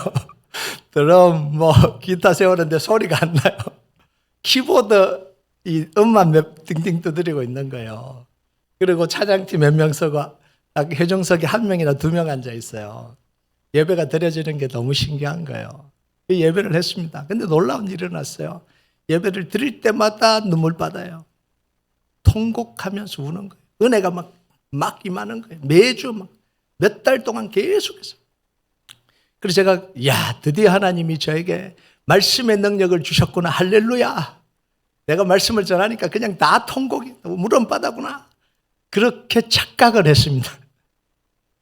드럼, 기타 세우는데 소리가 안 나요. 키보드, 이 음만 띵띵 두드리고 있는 거예요. 그리고 찬양팀 몇 명 서고 회중석에 1명이나 2명 앉아 있어요. 예배가 드려지는 게 너무 신기한 거예요. 예배를 했습니다. 근데 놀라운 일이 일어났어요. 예배를 드릴 때마다 눈물 받아요. 통곡하면서 우는 거예요. 은혜가 막 임하는 거예요. 매주 몇 달 동안 계속해서. 그래서 제가 드디어 하나님이 저에게 말씀의 능력을 주셨구나. 할렐루야. 내가 말씀을 전하니까 그냥 다 통곡이 물음바다구나. 그렇게 착각을 했습니다.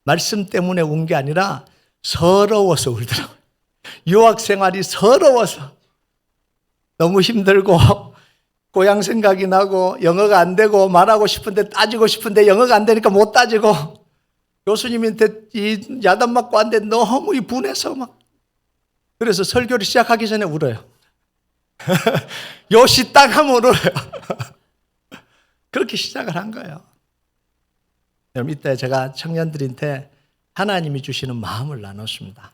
말씀 때문에 운 게 아니라 서러워서 울더라고요. 유학 생활이 서러워서 너무 힘들고 고향 생각이 나고 영어가 안 되고 말하고 싶은데 따지고 싶은데 영어가 안 되니까 못 따지고 교수님한테 이 야단 맞고 왔는데 너무 이 분해서 막 그래서 설교를 시작하기 전에 울어요. 요시 딱 하면 울어요. 그렇게 시작을 한 거예요. 여러분 이때 제가 청년들한테 하나님이 주시는 마음을 나눴습니다.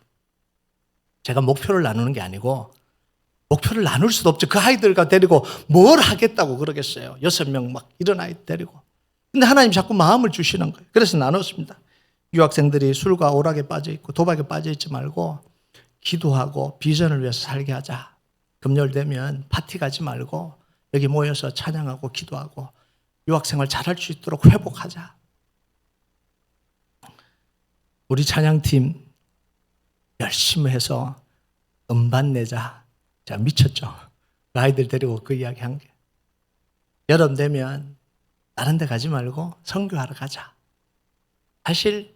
제가 목표를 나누는 게 아니고 목표를 나눌 수도 없죠. 그 아이들과 데리고 뭘 하겠다고 그러겠어요. 6명 막 이런 아이 데리고. 근데 하나님이 자꾸 마음을 주시는 거예요. 그래서 나눴습니다. 유학생들이 술과 오락에 빠져 있고 도박에 빠져 있지 말고 기도하고 비전을 위해서 살게 하자. 금요일 되면 파티 가지 말고 여기 모여서 찬양하고 기도하고 유학생활 잘할 수 있도록 회복하자. 우리 찬양팀 열심히 해서 음반 내자. 자, 미쳤죠. 그 아이들 데리고 그 이야기 한 게. 여름 되면 다른 데 가지 말고 선교하러 가자. 사실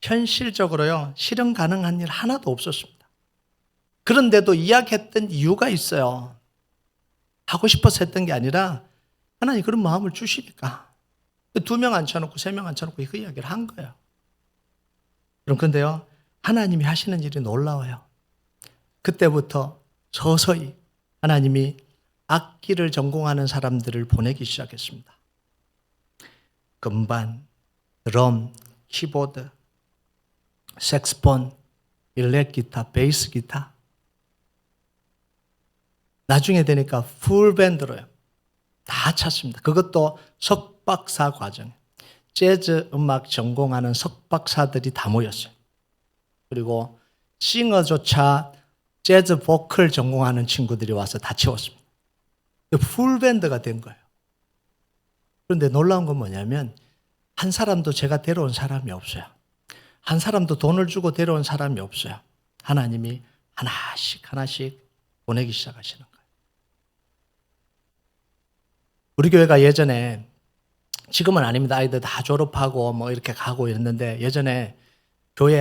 현실적으로요. 실현 가능한 일 하나도 없었습니다. 그런데도 이야기했던 이유가 있어요. 하고 싶어서 했던 게 아니라 하나님 그런 마음을 주시니까 2명 앉혀놓고 3명 앉혀놓고 그 이야기를 한 거예요. 그럼 근데요. 하나님이 하시는 일이 놀라워요. 그때부터 서서히 하나님이 악기를 전공하는 사람들을 보내기 시작했습니다. 건반, 드럼, 키보드, 색스폰, 일렉 기타, 베이스 기타. 나중에 되니까 풀밴드로요. 다 찼습니다. 그것도 석박사 과정. 재즈 음악 전공하는 석박사들이 다 모였어요. 그리고 싱어조차 재즈 보컬 전공하는 친구들이 와서 다 채웠습니다. 풀밴드가 된 거예요. 그런데 놀라운 건 뭐냐면 한 사람도 제가 데려온 사람이 없어요. 한 사람도 돈을 주고 데려온 사람이 없어요. 하나님이 하나씩 하나씩 보내기 시작하시는 거예요. 우리 교회가 예전에 지금은 아닙니다. 아이들 다 졸업하고 뭐 이렇게 가고 있는데 예전에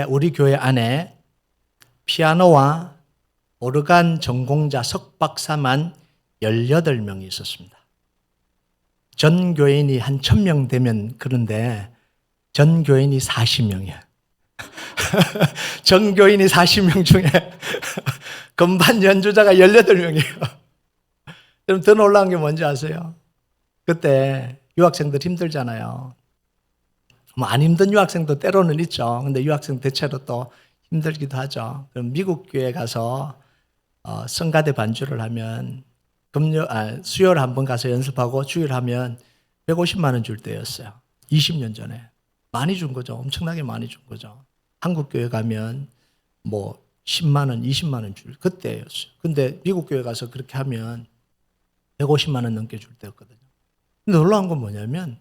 우리 교회 안에 피아노와 오르간 전공자 석박사만 18명이 있었습니다. 전 교인이 한 1000명 되면 그런데 전 교인이 40명이에요. 전 교인이 40명 중에 건반 연주자가 18명이에요. 그럼 더 놀라운 게 뭔지 아세요? 그때 유학생들 힘들잖아요. 뭐 안 힘든 유학생도 때로는 있죠. 근데 유학생 대체로 또 힘들기도 하죠. 그럼 미국 교회 가서 성가대 반주를 하면 수요일 한번 가서 연습하고 주일 하면 150만 원 줄 때였어요. 20년 전에. 많이 준 거죠. 엄청나게 많이 준 거죠. 한국 교회 가면 뭐 10만 원, 20만 원 줄 그때였어요. 근데 미국 교회 가서 그렇게 하면 150만 원 넘게 줄 때였거든요. 근데 놀라운 건 뭐냐면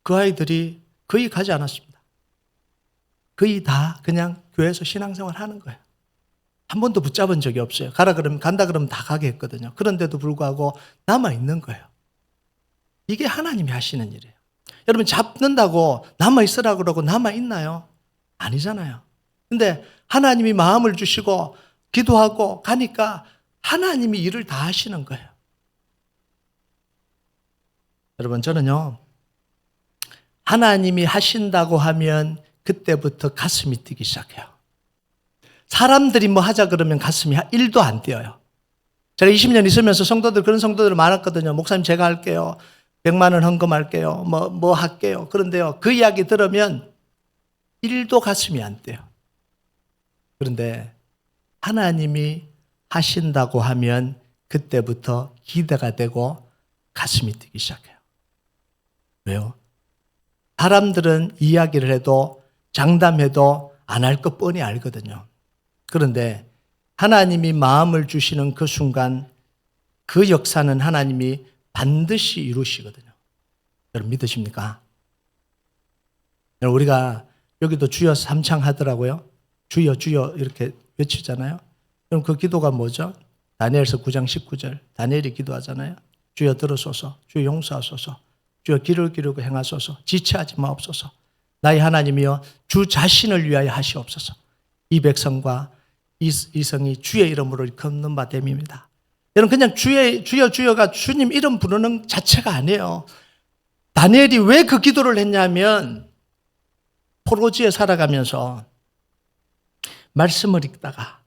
그 아이들이 거의 가지 않았습니다. 거의 다 그냥 교회에서 신앙생활 하는 거예요. 한 번도 붙잡은 적이 없어요. 간다 그러면 다 가게 했거든요. 그런데도 불구하고 남아있는 거예요. 이게 하나님이 하시는 일이에요. 여러분 잡는다고 남아있으라고 그러고 남아있나요? 아니잖아요. 근데 하나님이 마음을 주시고 기도하고 가니까 하나님이 일을 다 하시는 거예요. 여러분 저는요. 하나님이 하신다고 하면 그때부터 가슴이 뛰기 시작해요. 사람들이 뭐 하자 그러면 가슴이 1도 안 뛰어요. 제가 20년 있으면서 그런 성도들 많았거든요. 목사님 제가 할게요. 100만 원 헌금할게요. 뭐 할게요. 그런데요. 그 이야기 들으면 1도 가슴이 안 뛰어요. 그런데 하나님이 하신다고 하면 그때부터 기대가 되고 가슴이 뛰기 시작해요. 왜요? 사람들은 이야기를 해도 장담해도 안 할 것 뻔히 알거든요. 그런데 하나님이 마음을 주시는 그 순간 그 역사는 하나님이 반드시 이루시거든요. 여러분 믿으십니까? 우리가 여기도 주여 삼창 하더라고요. 주여 주여 이렇게 외치잖아요. 그럼 그 기도가 뭐죠? 다니엘서 9장 19절 다니엘이 기도하잖아요. 주여 들으소서, 주여 용서하소서, 주여 길을 기르고 행하소서. 지체하지 마옵소서. 나의 하나님이여 주 자신을 위하여 하시옵소서. 이 백성과 이 성이 주의 이름으로 걷는 바 됨입니다. 여러분 그냥 주여 주여가 주님 이름 부르는 자체가 아니에요. 다니엘이 왜 그 기도를 했냐면 포로지에 살아가면서 말씀을 읽다가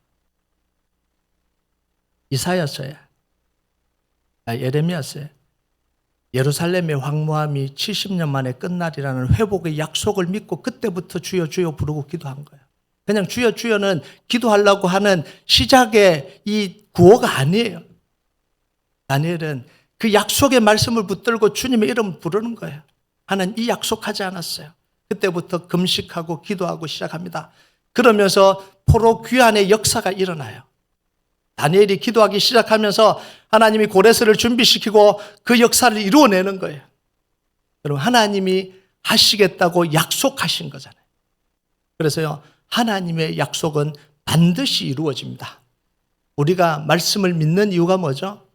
이사야서에 예레미야서에 예루살렘의 황무함이 70년 만에 끝날이라는 회복의 약속을 믿고 그때부터 주여 주여 부르고 기도한 거예요. 그냥 주여 주여는 기도하려고 하는 시작의 이 구호가 아니에요. 다니엘은 그 약속의 말씀을 붙들고 주님의 이름을 부르는 거예요. 하나님 이 약속하지 않았어요. 그때부터 금식하고 기도하고 시작합니다. 그러면서 포로 귀환의 역사가 일어나요. 다니엘이 기도하기 시작하면서 하나님이 고레스를 준비시키고 그 역사를 이루어내는 거예요. 여러분 하나님이 하시겠다고 약속하신 거잖아요. 그래서요 하나님의 약속은 반드시 이루어집니다. 우리가 말씀을 믿는 이유가 뭐죠?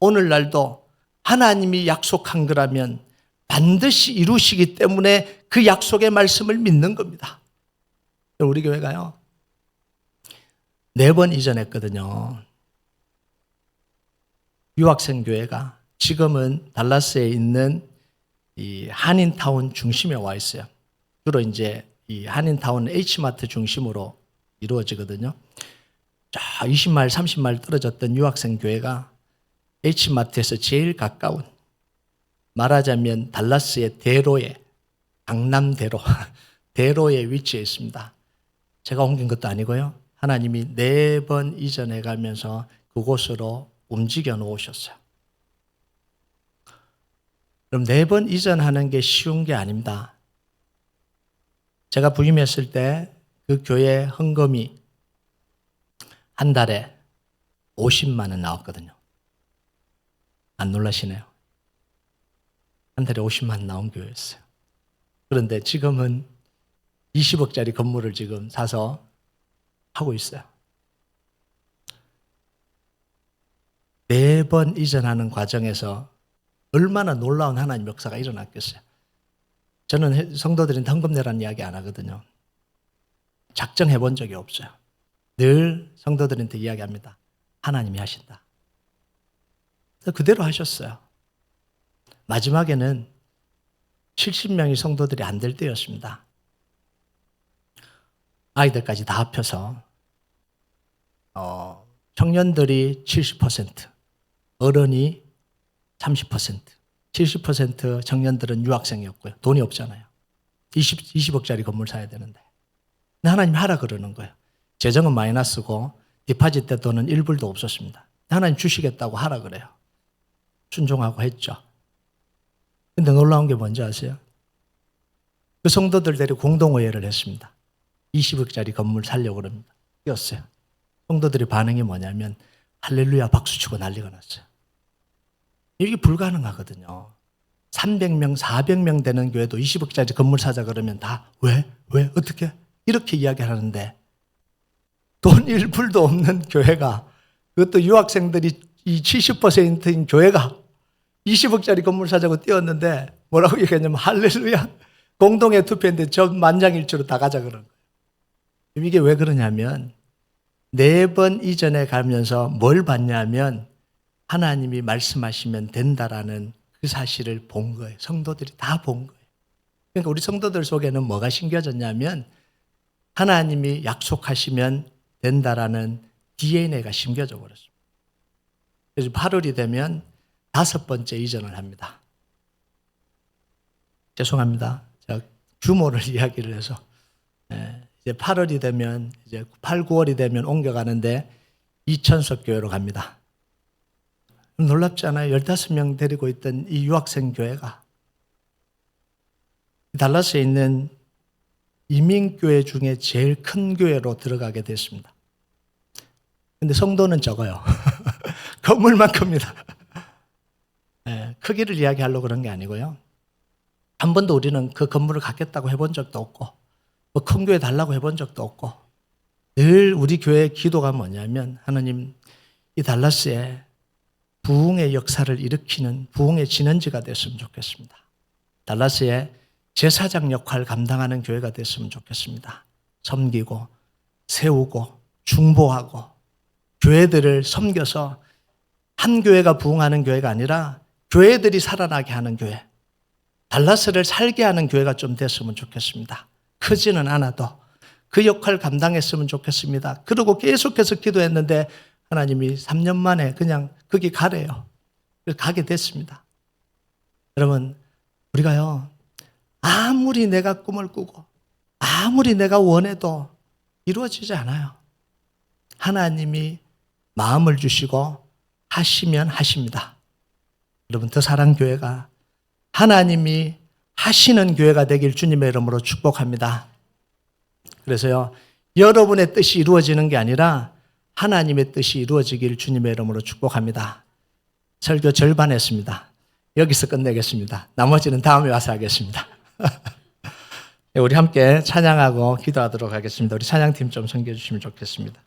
오늘날도 하나님이 약속한 거라면 반드시 이루시기 때문에 그 약속의 말씀을 믿는 겁니다. 우리 교회가요 4번 이전했거든요. 유학생 교회가 지금은 달라스에 있는 이 한인타운 중심에 와 있어요. 주로 이제 이 한인타운 H마트 중심으로 이루어지거든요. 자, 20마일, 30마일 떨어졌던 유학생 교회가 H마트에서 제일 가까운 말하자면 달라스의 대로에 강남대로 대로에 위치해 있습니다. 제가 옮긴 것도 아니고요. 하나님이 4번 이전해 가면서 그곳으로 움직여 놓으셨어요. 그럼 4번 이전하는 게 쉬운 게 아닙니다. 제가 부임했을 때 그 교회 헌금이 한 달에 50만 원 나왔거든요. 안 놀라시네요. 한 달에 50만 원 나온 교회였어요. 그런데 지금은 20억짜리 건물을 지금 사서 하고 있어요. 4번 이전하는 과정에서 얼마나 놀라운 하나님 역사가 일어났겠어요. 저는 성도들한테 헌금 내라는 이야기 안 하거든요. 작정해 본 적이 없어요. 늘 성도들한테 이야기합니다. 하나님이 하신다. 그대로 하셨어요. 마지막에는 70명의 성도들이 안 될 때였습니다. 아이들까지 다 합쳐서 청년들이 70%, 어른이 30%, 70% 청년들은 유학생이었고요. 돈이 없잖아요. 20억짜리 건물 사야 되는데. 근데 하나님 하라 그러는 거예요. 재정은 마이너스고 디파짓 때 돈은 1불도 없었습니다. 하나님 주시겠다고 하라 그래요. 순종하고 했죠. 근데 놀라운 게 뭔지 아세요? 그 성도들 데리고 공동의회를 했습니다. 20억짜리 건물 살려고 그럽니다. 뛰었어요. 성도들의 반응이 뭐냐면 할렐루야 박수치고 난리가 났어요. 이게 불가능하거든요. 300명, 400명 되는 교회도 20억짜리 건물 사자 그러면 다 왜? 어떻게? 이렇게 이야기하는데 돈 1불도 없는 교회가 그것도 유학생들이 이 70%인 교회가 20억짜리 건물 사자고 뛰었는데 뭐라고 얘기했냐면 할렐루야 공동의 투표인데 저 만장일치로 다 가자 그런 거예요. 이게 왜 그러냐면 4번 이전에 가면서 뭘 봤냐면 하나님이 말씀하시면 된다라는 그 사실을 본 거예요. 성도들이 다 본 거예요. 그러니까 우리 성도들 속에는 뭐가 심겨졌냐면 하나님이 약속하시면 된다라는 DNA가 심겨져 버렸습니다. 그래서 8월이 되면 5번째 이전을 합니다. 죄송합니다. 제가 규모를 이야기를 해서 이제 8월이 되면 이제 8, 9월이 되면 옮겨가는데 2000석 교회로 갑니다. 놀랍지 않아요? 15명 데리고 있던 이 유학생 교회가 달라스에 있는 이민교회 중에 제일 큰 교회로 들어가게 됐습니다. 근데 성도는 적어요. 건물만 큽니다. 크기를 이야기하려고 그런 게 아니고요. 한 번도 우리는 그 건물을 갖겠다고 해본 적도 없고 뭐 큰 교회 달라고 해본 적도 없고 늘 우리 교회의 기도가 뭐냐면 하나님 이 달라스에 부흥의 역사를 일으키는 부흥의 진원지가 됐으면 좋겠습니다. 달라스에 제사장 역할 감당하는 교회가 됐으면 좋겠습니다. 섬기고 세우고 중보하고 교회들을 섬겨서 한 교회가 부흥하는 교회가 아니라 교회들이 살아나게 하는 교회, 달라스를 살게 하는 교회가 좀 됐으면 좋겠습니다. 크지는 않아도 그 역할 감당했으면 좋겠습니다. 그리고 계속해서 기도했는데 하나님이 3년 만에 그냥 거기 가래요. 그래서 가게 됐습니다. 여러분, 우리가요, 아무리 내가 꿈을 꾸고 아무리 내가 원해도 이루어지지 않아요. 하나님이 마음을 주시고 하시면 하십니다. 여러분, 더사랑교회가 하나님이 하시는 교회가 되길 주님의 이름으로 축복합니다. 그래서요, 여러분의 뜻이 이루어지는 게 아니라 하나님의 뜻이 이루어지길 주님의 이름으로 축복합니다. 설교 절반 했습니다. 여기서 끝내겠습니다. 나머지는 다음에 와서 하겠습니다. 우리 함께 찬양하고 기도하도록 하겠습니다. 우리 찬양팀 좀 섬겨주시면 좋겠습니다.